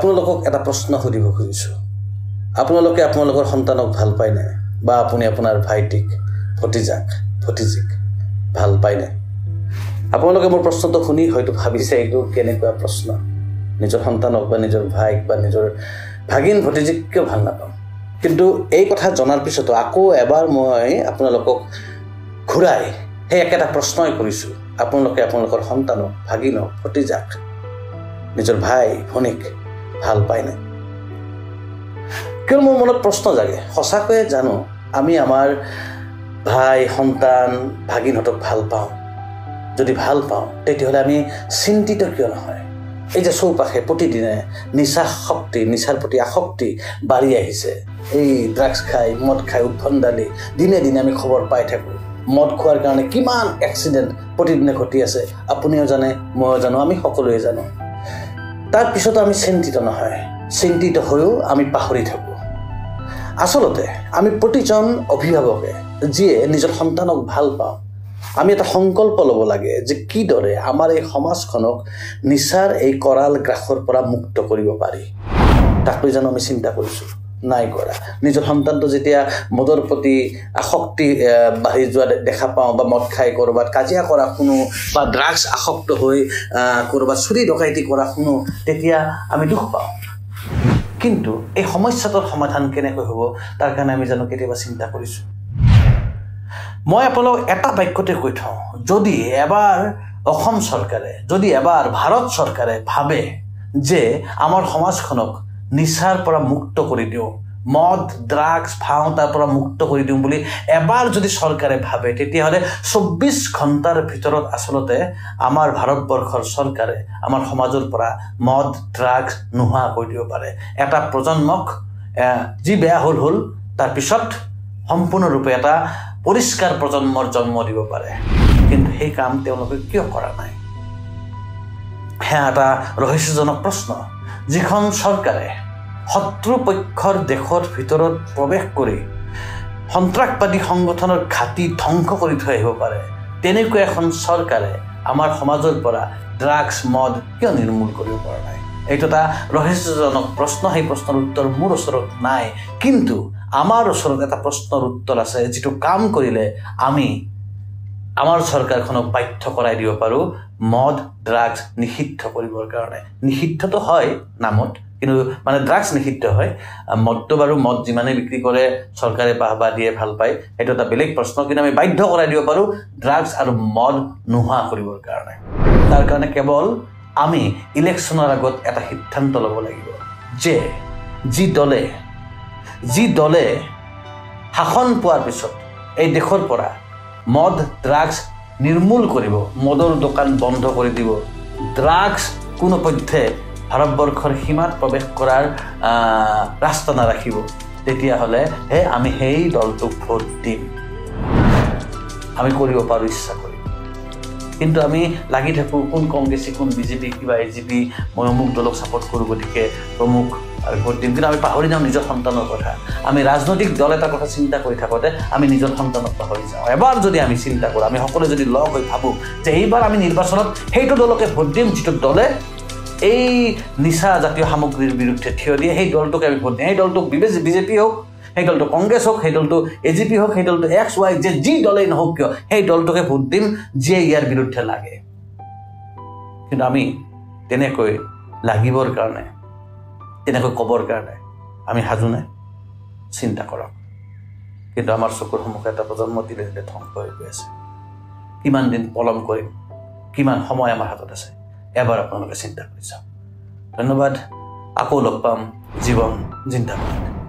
আপোনালোকক এটা প্ৰশ্ন সুধিব খুজিছোঁ আপোনালোকে আপোনালোকৰ সন্তানক ভাল পায় না বা আপুনি আপোনাৰ ভাইটিক ভতিজিক ভাল পায় না আপোনালোকে মোৰ প্ৰশ্নটো শুনি হয়তো ভাবিছে এইটো কেনেকুৱা প্ৰশ্ন নিজৰ সন্তানক বা নিজৰ ভাইক বা নিজৰ ভাগিন ভতিজিক কিয় ভাল নাপাম কিন্তু এই কথা জনাৰ পিছতো আকৌ এবাৰ মই আপোনালোকক ঘূৰাই সেই একেটা প্ৰশ্নই কৰিছোঁ আপোনালোকে আপোনালোকৰ সন্তানক ভাগিনক ভতিজাক নিজৰ ভাই ভনীক ভাল পায় না কিয় মোৰ মনত প্ৰশ্ন জাগে সঁচাকৈয়ে জানো আমি আমাৰ ভাই সন্তান ভাগিনহঁতক ভাল পাওঁ যদি ভাল পাওঁ তেতিয়াহ'লে আমি চিন্তিত কিয় নহয় এই যে চৌপাশে প্ৰতিদিনে নিচাৰ প্ৰতি আসক্তি বাঢ়ি আহিছে এই ড্ৰাগছ খাই মদ খাই উদ্ভণ্ডালি দিনে দিনে আমি খবৰ পাই থাকোঁ মদ খোৱাৰ কাৰণে কিমান এক্সিডেণ্ট প্ৰতিদিনে ঘটি আছে আপুনিও জানে ময়ো জানো আমি সকলোৱে জানো তাৰপিছতো আমি চিন্তিত নহয় চিন্তিত হৈও আমি পাহৰি থাকোঁ আচলতে আমি প্ৰতিজন অভিভাৱকে যিয়ে নিজৰ সন্তানক ভাল পাওঁ আমি এটা সংকল্প ল'ব লাগে যে কিদৰে আমাৰ এই সমাজখনক নিচাৰ এই কৰাল গ্ৰাসৰ পৰা মুক্ত কৰিব পাৰি তাক লৈ জানো আমি চিন্তা কৰিছোঁ নাই কৰা নিজৰ সন্তানটো যেতিয়া মদৰ প্ৰতি আসক্তি বাঢ়ি যোৱা দেখা পাওঁ বা মদ খাই ক'ৰবাত কাজিয়া কৰা শুনো বা ড্ৰাগছ আসক্ত হৈ ক'ৰবাত চুৰি ডকাইতি কৰা শুনো তেতিয়া আমি দুখ পাওঁ কিন্তু এই সমস্যাটোৰ সমাধান কেনেকৈ হ'ব তাৰ কাৰণে আমি জানো কেতিয়াবা চিন্তা কৰিছোঁ মই আপোনালোক এটা বাক্যতে কৈ থওঁ যদি এবাৰ অসম চৰকাৰে যদি এবাৰ ভাৰত চৰকাৰে ভাবে যে আমাৰ সমাজখনক নিচাৰ পৰা মুক্ত কৰি দিওঁ মদ ড্ৰাগছ ভাও তাৰ পৰা মুক্ত কৰি দিওঁ বুলি এবাৰ যদি চৰকাৰে ভাবে তেতিয়াহ'লে ২৪ ঘণ্টাৰ ভিতৰত আচলতে আমাৰ ভাৰতবৰ্ষৰ চৰকাৰে আমাৰ সমাজৰ পৰা মদ ড্ৰাগছ নোহোৱা কৰি দিব পাৰে এটা প্ৰজন্মক যি বেয়া হ'ল তাৰপিছত সম্পূৰ্ণৰূপে এটা পৰিষ্কাৰ প্ৰজন্মৰ জন্ম দিব পাৰে কিন্তু সেই কাম তেওঁলোকে কিয় কৰা নাই সেয়া এটা ৰহস্যজনক প্ৰশ্ন যিখন চৰকাৰে শত্ৰুপক্ষৰ দেশৰ ভিতৰত প্ৰৱেশ কৰি সন্ত্ৰাসবাদী সংগঠনৰ ঘাটি ধ্বংস কৰি থৈ আহিব পাৰে তেনেকুৱা এখন চৰকাৰে আমাৰ সমাজৰ পৰা ড্ৰাগছ মদ কিয় নিৰ্মূল কৰিব পৰা নাই এইটো এটা ৰহস্যজনক প্ৰশ্ন সেই প্ৰশ্নৰ উত্তৰ মোৰ ওচৰত নাই কিন্তু আমাৰ ওচৰত এটা প্ৰশ্নৰ উত্তৰ আছে যিটো কাম কৰিলে আমি আমাৰ চৰকাৰখনক বাধ্য কৰাই দিব পাৰোঁ মদ ড্ৰাগছ নিষিদ্ধ কৰিবৰ কাৰণে নিষিদ্ধটো হয় নামত কিন্তু মানে ড্ৰাগছ নিষিদ্ধ হয় মদটো বাৰু মদ যিমানে বিক্ৰী কৰে চৰকাৰে বাহবা দিয়ে ভাল পায় সেইটো এটা বেলেগ প্ৰশ্ন কিন্তু আমি বাধ্য কৰাই দিব পাৰোঁ ড্ৰাগছ আৰু মদ নোহোৱা কৰিবৰ কাৰণে তাৰ কাৰণে কেৱল আমি ইলেকশ্যনৰ আগত এটা সিদ্ধান্ত ল'ব লাগিব যে যি দলে শাসন পোৱাৰ পিছত এই দেশৰ পৰা মদ ড্ৰাগছ নিৰ্মূল কৰিব মদৰ দোকান বন্ধ কৰি দিব ড্ৰাগছ কোনোপধ্যে ভাৰতবৰ্ষৰ সীমাত প্ৰৱেশ কৰাৰ ৰাস্তা নাৰাখিব তেতিয়াহ'লে আমি সেই দলটোক ভোট দিম আমি কৰিব পাৰোঁ ইচ্ছা কৰি কিন্তু আমি লাগি থাকোঁ কোন কংগ্ৰেছী কোন বিজেপি কিবা এজিপি মই অমুক দলক ছাপোৰ্ট কৰোঁ গতিকে প্ৰমুখ ভোট দিম কিন্তু আমি পাহৰি যাওঁ নিজৰ সন্তানৰ কথা আমি ৰাজনৈতিক দল এটাৰ কথা চিন্তা কৰি থাকোঁতে আমি নিজৰ সন্তানক পাহৰি যাওঁ এবাৰ যদি আমি চিন্তা কৰোঁ আমি সকলোৱে যদি লগ হৈ ভাবোঁ যে এইবাৰ আমি নিৰ্বাচনত সেইটো দলকে ভোট দিম যিটো দলে এই নিচা জাতীয় সামগ্ৰীৰ বিৰুদ্ধে থিয় দিয়ে সেই দলটোকে আমি ভোট দিম সেই দলটোক বিজেপি হওক সেই দলটো কংগ্ৰেছ হওক সেই দলটো এজিপি হওক সেই দলটো XY যি দলেই নহওক কিয় সেই দলটোকে ভোট দিম যিয়ে ইয়াৰ বিৰুদ্ধে লাগে কিন্তু আমি তেনেকৈ লাগিবৰ কাৰণে তেনেকৈ ক'বৰ কাৰণে আমি সাজু নাই চিন্তা কৰক কিন্তু আমাৰ চকুৰ সন্মুখে এটা প্ৰজন্ম দিলে দিলে ধ্বংস হৈ গৈ আছে কিমান দিন পলম কৰিম কিমান সময় আমাৰ হাতত আছে এবাৰ আপোনালোকে চিন্তা কৰি চাওক ধন্যবাদ আকৌ লগ পাম জীৱন জিন্দাবাদ